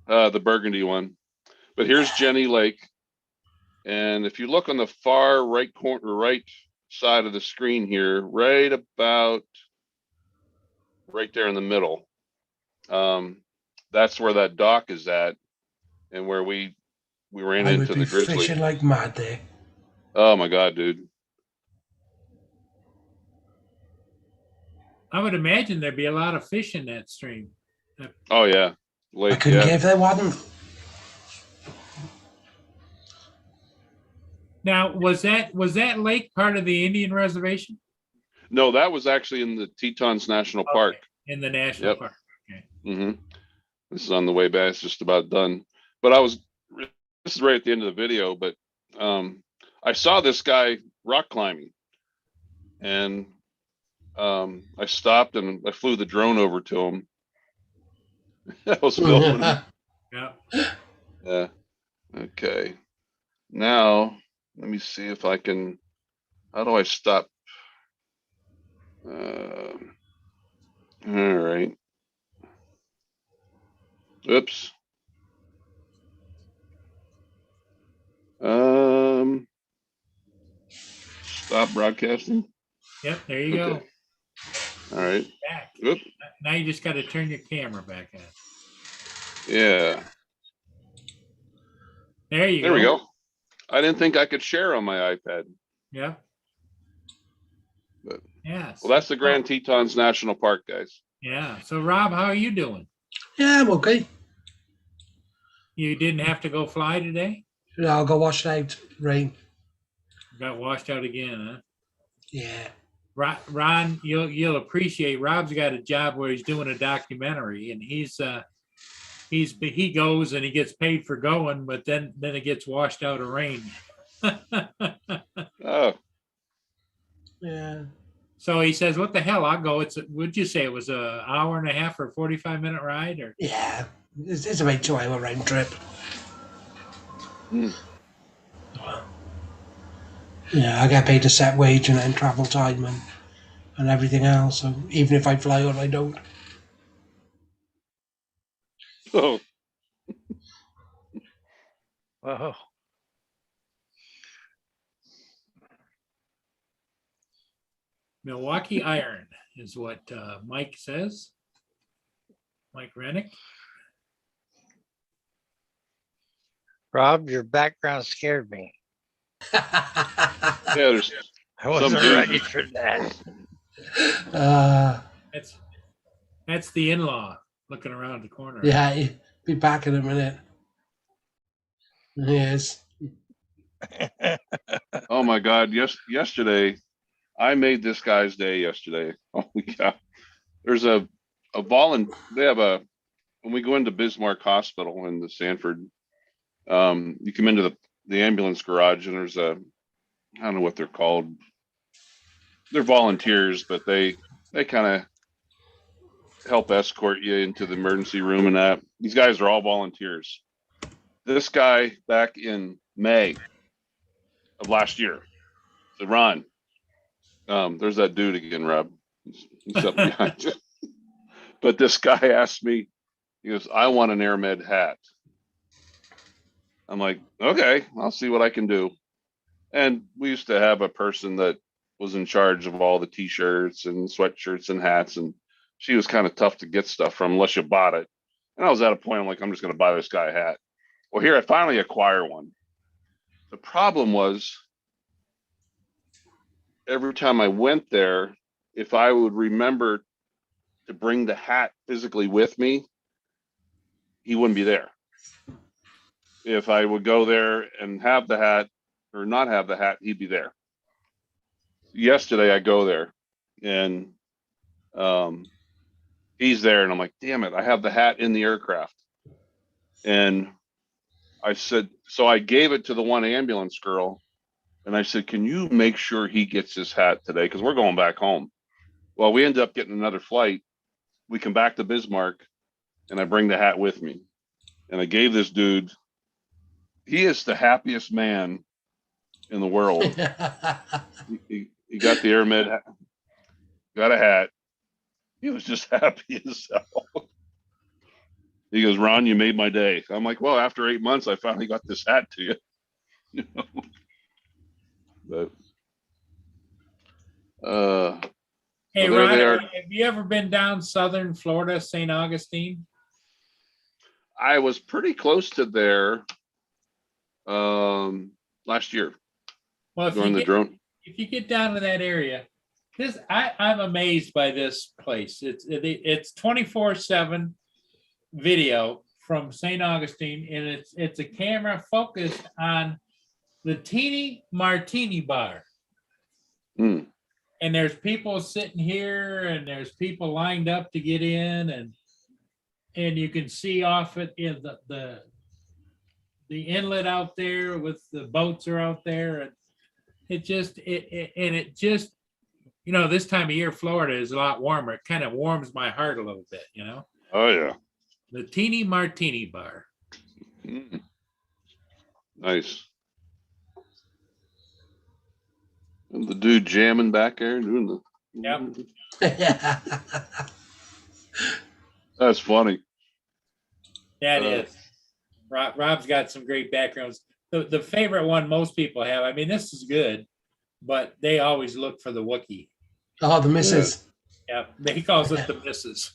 The burgundy one. But here's Jenny Lake. And if you look on the far right corner, right side of the screen here, right there in the middle. That's where that dock is at, and where we ran I would into be the grizzly. fishing like mad there. Oh my God, dude. I would imagine there'd be a lot of fish in that stream. Oh yeah. I Lake, couldn't yeah. give there wasn't. Now, was that lake part of the Indian reservation? No, that was actually in the Tetons National Park. Okay, in the national Yep. park. hmm This is on the way back. It's just about done. But this is right at the end of the video, but I saw this guy rock climbing, and I stopped and I flew the drone over to him. I was filming him. Yeah. Yeah. Okay. Now, let me see if I can, how do I stop? All right. Oops. Stop broadcasting. Yep. There you go. Okay. All right. Back. Oop. Now you just got to turn your camera back on. Yeah. There you go. There we go. I didn't think I could share on my iPad. Yep. But- Yes. Well, that's the Grand Tetons National Park, guys. Yeah. So, Rob, how are you doing? Yeah, I'm okay. You didn't have to go fly today? Yeah, I'll go wash it out. Rain. Got washed out again, huh? Yeah. Ron, you'll appreciate. Rob's got a job where he's doing a documentary, and he goes and he gets paid for going, but then it gets washed out of rain. Oh, Yeah. So he says, "What the hell? I'll go." Would you say it was an hour and a half or 45-minute ride, or? Yeah. It's about 2 hour round trip. Hmm. Yeah, I get paid a set wage and then travel time and everything else. So even if I fly or I don't. oh, Whoa. Milwaukee Iron is what Mike says. Mike Rennick. Rob, your background scared me. yeah. There's I wasn't dude- ready for that. That's the in-law looking around the corner. Yeah, he'll be back in a minute. Yes. Oh my God! Yesterday, I made this guy's day. Yesterday, oh yeah. There's a They have when we go into Bismarck Hospital in the Sanford, you come into the ambulance garage and there's I don't know what they're called, they're volunteers, but they kind of help escort you into the emergency room and that. These guys are all volunteers. This guy back in May of last year, so Ron, there's that dude again, Rob. He's up behind you. But this guy asked me, he goes, I want an AirMed hat. I'm like, okay, I'll see what I can do. And we used to have a person that was in charge of all the t-shirts and sweatshirts and hats, and she was kind of tough to get stuff from unless you bought it. And I was at a point, I'm like, I'm just going to buy this guy a hat. Well, here I finally acquire one. The problem was every time I went there, if I would remember to bring the hat physically with me, he wouldn't be there. If I would go there and have the hat or not have the hat, he'd be there. Yesterday I go there and he's there and I'm like, damn it, I have the hat in the aircraft. And I said, so I gave it to the one ambulance girl and I said, can you make sure he gets his hat today? Because we're going back home. Well, we end up getting another flight. We come back to Bismarck and I bring the hat with me. And I gave this dude, he is the happiest man in the world. He got the AirMed hat, got a hat. He was just happy as hell. He goes, Ron, you made my day. I'm like, well, after 8 months, I finally got this hat to you. You know? But Hey, well, there Ron, they are. have you ever been down southern Florida, St. Augustine? I was pretty close to there last year Well, if during you the drone. if you get down to that area, I'm amazed by this place. It's 24/7 video from St. Augustine, and it's a camera focused on the Teeny Martini Bar. Mm. And there's people sitting here, and there's people lined up to get in, and you can see off it in the inlet out there with the boats are out there, and it just this time of year Florida is a lot warmer. It kind of warms my heart a little bit, Oh yeah. The Teeny Martini Bar. Mm. Nice. And the dude jamming back there doing the. Yep. That's funny. That is. Rob's got some great backgrounds. The favorite one most people have, I mean, this is good, but they always look for the Wookiee. Oh, the missus. Yeah, he calls it the missus.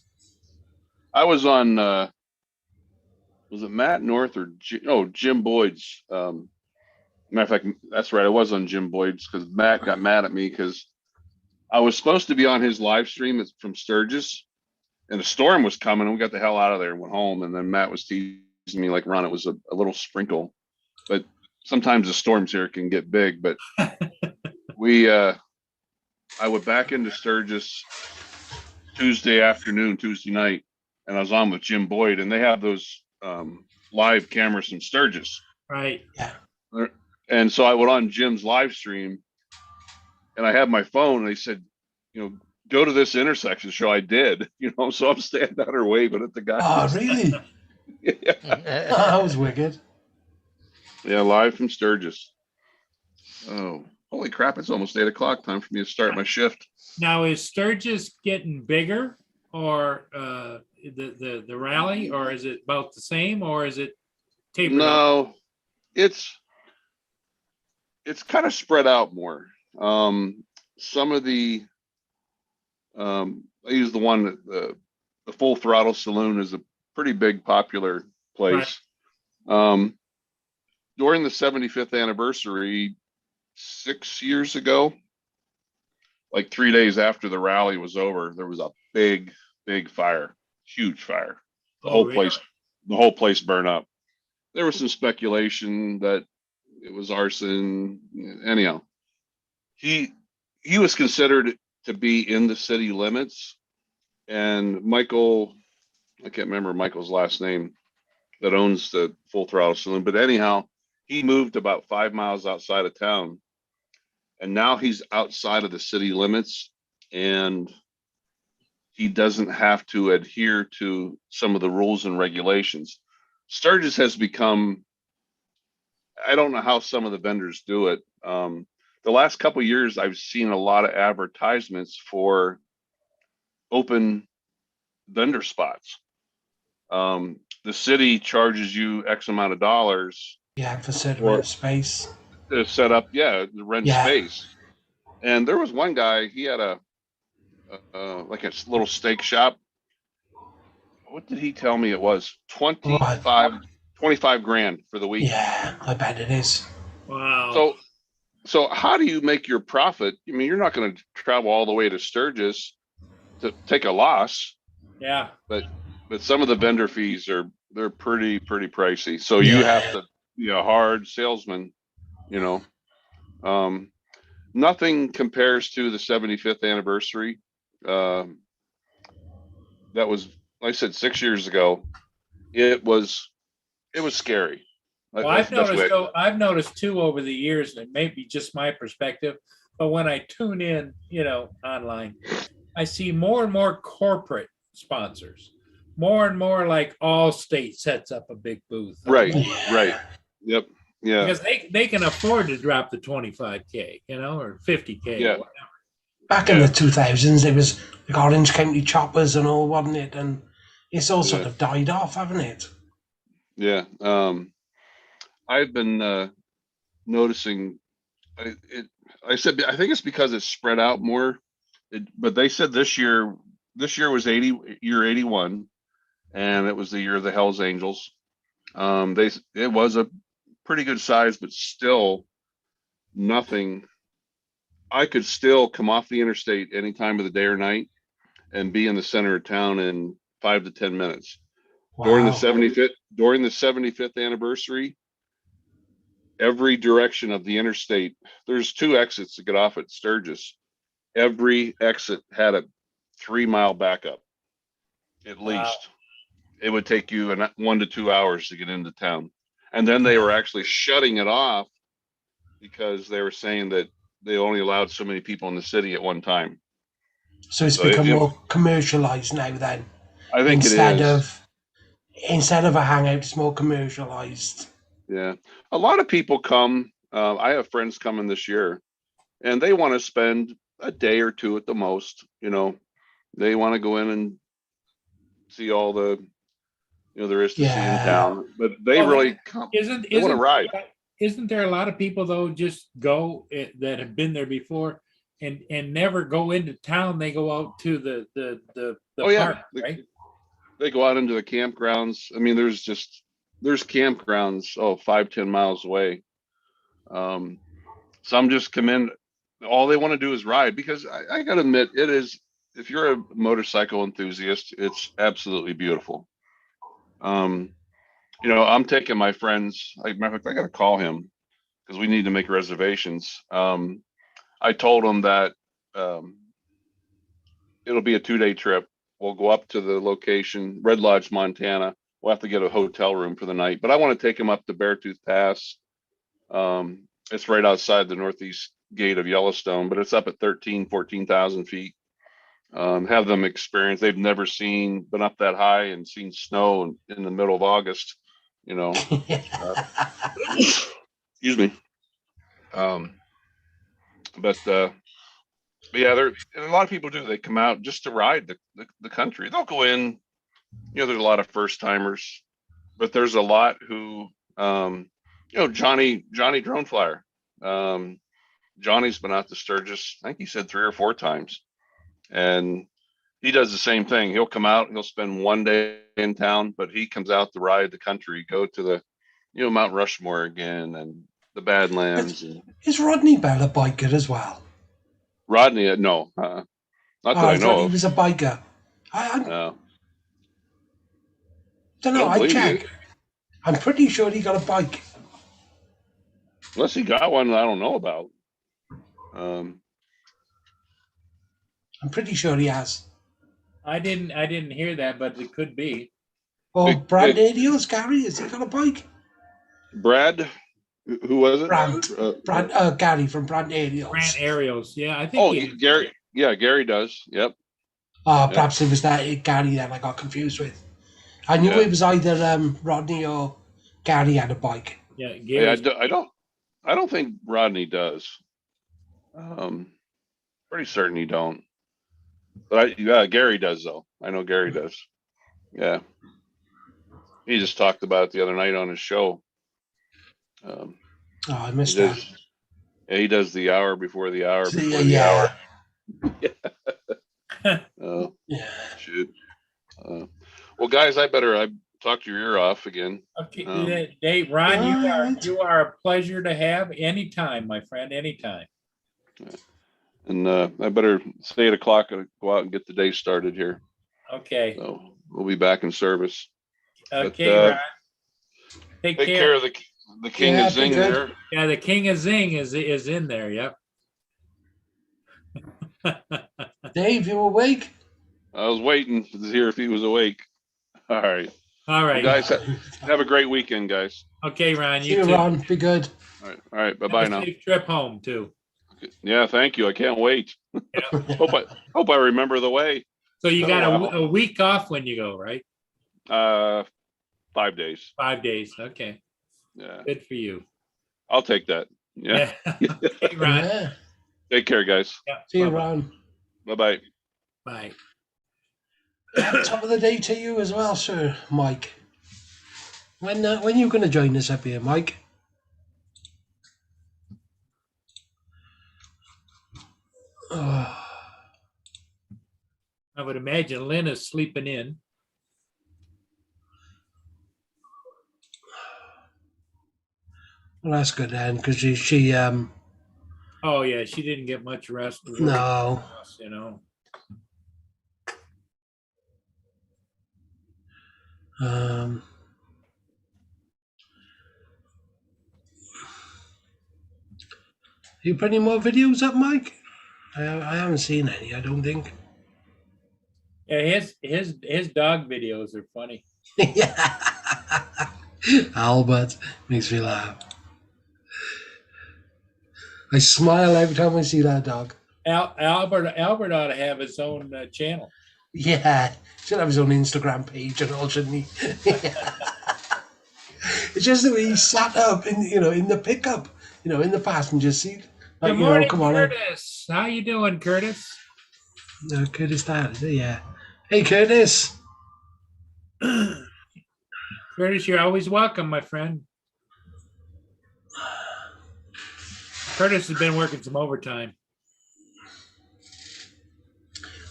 I was on, was it Matt North or Jim Boyd's? Matter of fact, that's right. I was on Jim Boyd's because Matt got mad at me because I was supposed to be on his live stream from Sturgis, and the storm was coming, and we got the hell out of there and went home. And then Matt was teasing me like, Ron, it was a little sprinkle, but sometimes the storms here can get big. But I went back into Sturgis Tuesday night, and I was on with Jim Boyd, and they have those live cameras from Sturgis. Right. Yeah. And so I went on Jim's live stream and I had my phone and they said, go to this intersection. So I did, so I'm standing out her waving at the guy. Oh, really? Yeah. That was wicked. Yeah, live from Sturgis. Oh, holy crap. It's almost 8 o'clock. Time for me to start my shift. Now, is Sturgis getting bigger or the rally, or is it about the same, or is it tapered off? No, it's kind of spread out more. Some of the, I use the one that the Full Throttle Saloon is a pretty big, popular place. Right. During the 75th anniversary, 6 years ago, like 3 days after the rally was over, there was a big fire, huge fire. The whole place burned up. There was some speculation that it was arson. Anyhow, he was considered to be in the city limits, and Michael, I can't remember Michael's last name, that owns the Full Throttle Saloon, but anyhow, he moved about 5 miles outside of town, And now he's outside of the city limits, and he doesn't have to adhere to some of the rules and regulations. Sturgis has become, I don't know how some of the vendors do it. The last couple of years, I've seen a lot of advertisements for open vendor spots. The city charges you X amount of dollars Yeah, for certain Or- amount of space. to set up, to rent Yeah. space. And there was one guy, he had a like a little steak shop. What did he tell me it was? 25 grand for the week. Yeah, I bet it is. Wow. So how do you make your profit? I mean, you're not going to travel all the way to Sturgis to take a loss, Yeah. but some of the vendor fees they're pretty pricey. So you Yeah. have to be a hard salesman, you know. Nothing compares to the 75th anniversary. That was, like I said, 6 years ago. It was scary. Well, That's the best way. I've noticed too over the years, and it may be just my perspective, but when I tune in, online, I see more and more corporate sponsors, more and more like Allstate sets up a big booth. Right, Yeah. right. Yep. Yeah. Because they can afford to drop the 25K, or 50K. Yeah. Or whatever. Back in the 2000s, it was like Orange County choppers and all, wasn't it? And it's all sort Yeah. of died off, haven't it? Yeah. I've been noticing I think it's because it's spread out more. But they said this year was year 81, and it was the year of the Hells Angels. It was a pretty good size, but still nothing. I could still come off the interstate any time of the day or night and be in the center of town in 5 to 10 minutes. During the Wow. 75th anniversary, every direction of the interstate, there's 2 exits to get off at Sturgis. Every exit had a 3-mile backup, at Wow. least. It would take you 1 to 2 hours to get into town. And then they were actually shutting it off because they were saying that they only allowed so many people in the city at one time. So it's So become more commercialized now then. I think Instead it is. Instead of a hangout, it's more commercialized. Yeah. A lot of people come. I have friends coming this year, and they want to spend a day or two at the most. They want to go in and see all the, there is to see in Yeah. town. But they Well, really come. They want to ride. Isn't there a lot of people though just go that have been there before and never go into town? They go out to the Oh, yeah. park, right? They go out into the campgrounds. I mean, there's campgrounds 5-10 miles away. Some just come in, all they want to do is ride, because I gotta admit, it is, if you're a motorcycle enthusiast, it's absolutely beautiful. I'm taking my friends, matter of fact, I gotta call him because we need to make reservations. I told him that it'll be a 2-day trip. We'll go up to the location, Red Lodge, Montana. We'll have to get a hotel room for the night, but I want to take him up to Beartooth Pass. It's right outside the northeast gate of Yellowstone, but it's up at 14,000 feet. Have them experience, they've never been up that high and seen snow in the middle of August, excuse me. But yeah, and a lot of people do. They come out just to ride the country. They'll go in. There's a lot of first timers, but there's a lot who, Johnny Drone Flyer. Johnny's been out to Sturgis, I think he said 3 or 4 times, and he does the same thing. He'll come out. He'll spend 1 day in town, but he comes out to ride the country, go to the, Mount Rushmore again and the Badlands. Is Rodney Bell a biker as well? Rodney, no, not that I thought know he of. was a biker. I No. don't know. Don't I believe check. you. I'm pretty sure he got a bike. Unless he got one I don't know about. I'm pretty sure he has. I didn't hear that, but it could be. Or Big- Brad big- Adios, Gary, has he got a bike? Brad, Who was it? Gary from Brant Aerials. Grant Aerials, yeah, I think. Oh, he- Gary. Yeah, Gary does. Yep. Perhaps it was that Gary that I got confused with. I knew Yeah. it was either Rodney or Gary had a bike. Yeah, Yeah, Gary's I don't think Rodney does. Pretty certain he don't. But yeah, Gary does though. I know Gary does. Yeah. He just talked about it the other night on his show. I He missed that. does, yeah, he does the hour before the hour before the Yeah. hour. Yeah. Shoot. Well, guys, I talked your ear off again. Okay, Um, Dave, Ron, Alright. you are a pleasure to have anytime, my friend, anytime. And I better stay at o'clock and go out and get the day started here. Okay, So we'll be back in service. okay, Ron. Take Take care. care of the king Yeah, of Zing be good. there. Yeah, the King of Zing is in there, yep. Dave, you awake? I was waiting to hear if he was awake. All right. All right, Guys, have a great weekend, guys. okay, Ron, See you you, too. Ron. Be good. All right. Have Bye-bye a now. safe trip home too. Yeah, thank you. I can't wait. Hope I remember the way. So you got Oh, wow. a week off when you go, right? 5 days. 5 days, okay, Yeah. good for you. I'll take that. Yeah. Okay, Ron, Yeah. Take care, guys. yeah, See you, bye-bye. Ron. Bye-bye. Bye. Top of the day to you as well, sir, Mike. When you going to join us up here, Mike? Oh, I would imagine Lynn is sleeping in. well, that's good then, because she Oh, yeah, she didn't get much rest. no. You know, You put any more videos up, Mike? I haven't seen any. I don't think. yeah, his dog videos are funny. Yeah. Albert makes me laugh. I smile every time I see that dog. Albert ought to have his own channel. Yeah, should have his own Instagram page and all, shouldn't he? It's just the way he sat up in the pickup, in the passenger seat. Like, Good morning, come on, Curtis. How you doing, Curtis? Curtis, that, yeah. Hey, Curtis. Curtis, you're always welcome, my friend. Curtis has been working some overtime.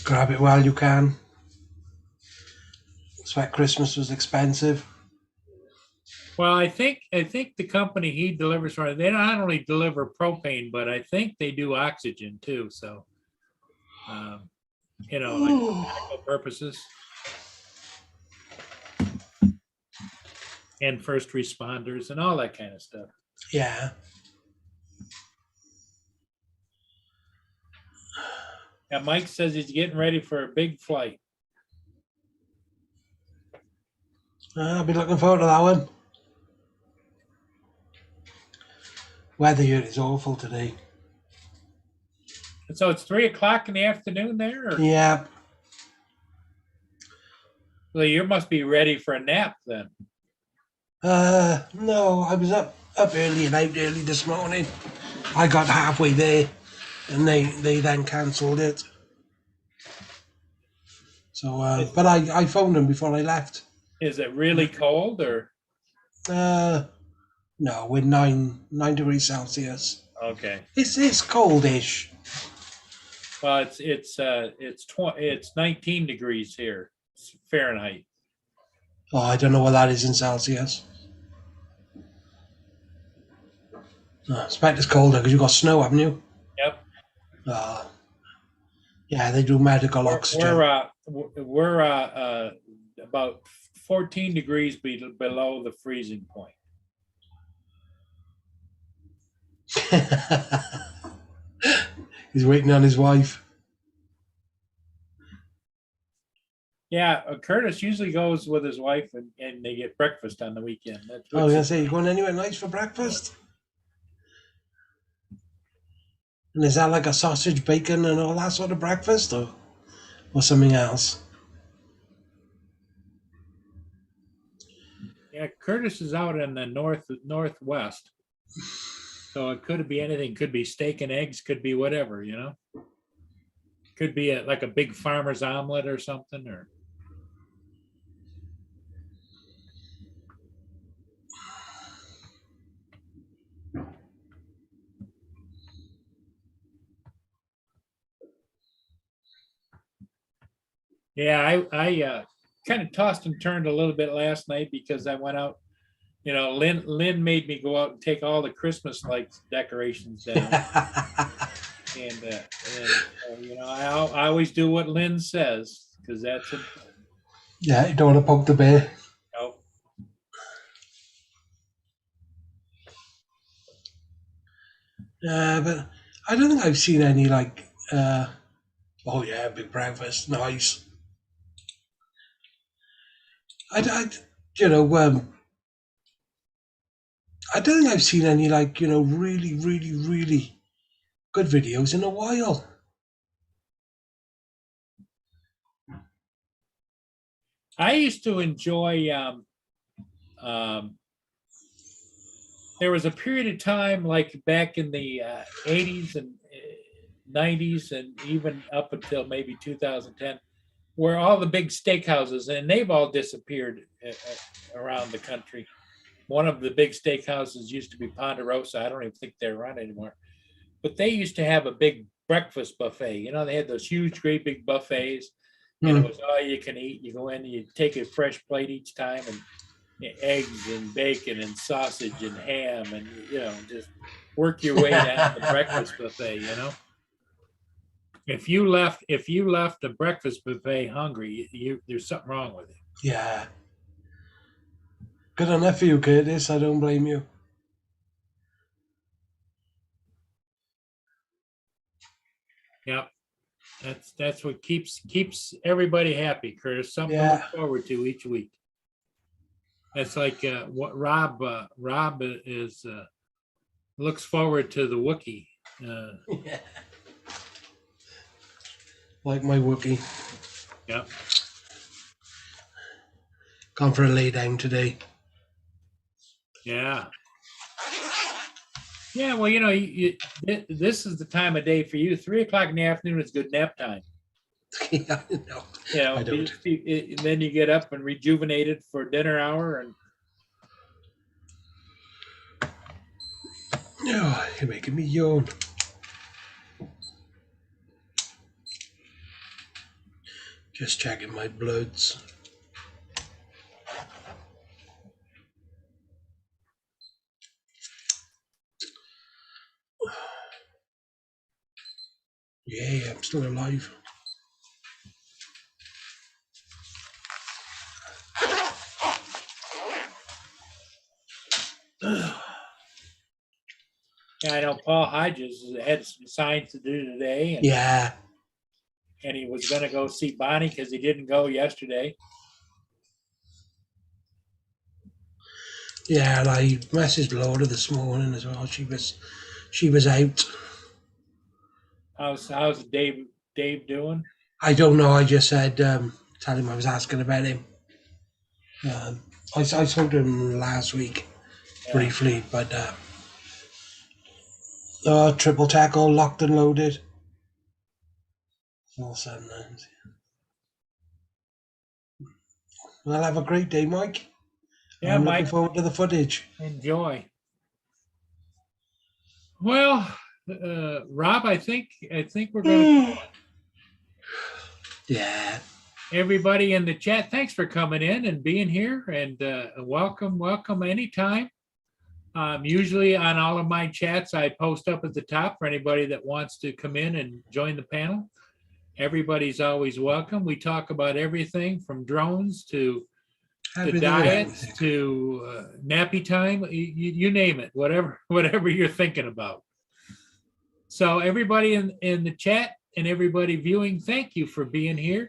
Grab it while you can. Expect Christmas was expensive. Well, I think the company he delivers for, they not only deliver propane, but I think they do oxygen too. So, like medical purposes and first responders and all that kind of stuff. Yeah. Yeah, Mike says he's getting ready for a big flight. I'll be looking forward to that one. Weather here is awful today. So it's 3:00 in the afternoon there. Or? Yeah. Well, you must be ready for a nap then. No, I was up early and out early this morning. I got halfway there, and they then cancelled it. So, but I phoned them before I left. Is it really cold or? No, we're 9 degrees Celsius. Okay. It's coldish. Well, it's 19 degrees here, Fahrenheit. Oh, I don't know what that is in Celsius. I expect it's colder because you've got snow, haven't you? Yep. Yeah, they do medical oxygen. We're about 14 degrees below the freezing point. He's waiting on his wife. Yeah, Curtis usually goes with his wife and they get breakfast on the weekend. That's I was going to say, you going anywhere nice for breakfast? And is that like a sausage, bacon, and all that sort of breakfast, or something else? Yeah, Curtis is out in the northwest. So it could be anything, could be steak and eggs, could be whatever, you know? Could be like a big farmer's omelet or something, or yeah, I kind of tossed and turned a little bit last night because I went out. You know, Lynn made me go out and take all the Christmas lights decorations down, and you know, I always do what Lynn says because that's a, Yeah, you don't want to poke the bear. you know, But I don't think I've seen any like, oh yeah, big breakfast, nice. I you know, I don't think I've seen any like, you know, really, really, really good videos in a while. I used to enjoy. There was a period of time, like back in the 80s and 90s, and even up until maybe 2010, where all the big steakhouses, and they've all disappeared around the country. One of the big steakhouses used to be Ponderosa. I don't even think they're around anymore. But they used to have a big breakfast buffet. You know, they had those huge, great big buffets, and it was all you can eat. You go in and you take a fresh plate each time, and eggs and bacon and sausage and ham, and you know, just work your way down the breakfast buffet. You know, if you left a breakfast buffet hungry, there's something wrong with it. Yeah. Good enough for you, Curtis. I don't blame you. Yep. That's what keeps everybody happy, Curtis. Something to Yeah. look forward to each week. That's like what Rob is looks forward to the Wookiee. Yeah. Like my Wookie. Yep. Gone for a lay down today. Yeah. Yeah. Well, you know, this is the time of day for you. 3:00 in the afternoon is good nap time. Yeah, no, You know, I don't. then you get up and rejuvenated for dinner hour, and Oh, you're making me yawn. Just checking my bloods. Yeah, I'm still alive. yeah, I know Paul Hodges had some signs to do today, and, Yeah, and he was going to go see Bonnie because he didn't go yesterday. yeah, and I messaged Laura this morning as well. She was out. How's Dave doing? I don't know. I just said, tell him I was asking about him. I spoke to him last week Yeah. briefly, but triple tackle, locked and loaded. All said and done. Well, have a great day, Mike. Yeah, I'm Mike, looking forward to the footage. enjoy. Well, Rob, I think we're going to. Yeah. Everybody in the chat, thanks for coming in and being here, and welcome anytime. Usually on all of my chats, I post up at the top for anybody that wants to come in and join the panel. Everybody's always welcome. We talk about everything from drones to diets to nappy time, you name it, whatever you're thinking about. So everybody in the chat and everybody viewing, thank you for being here.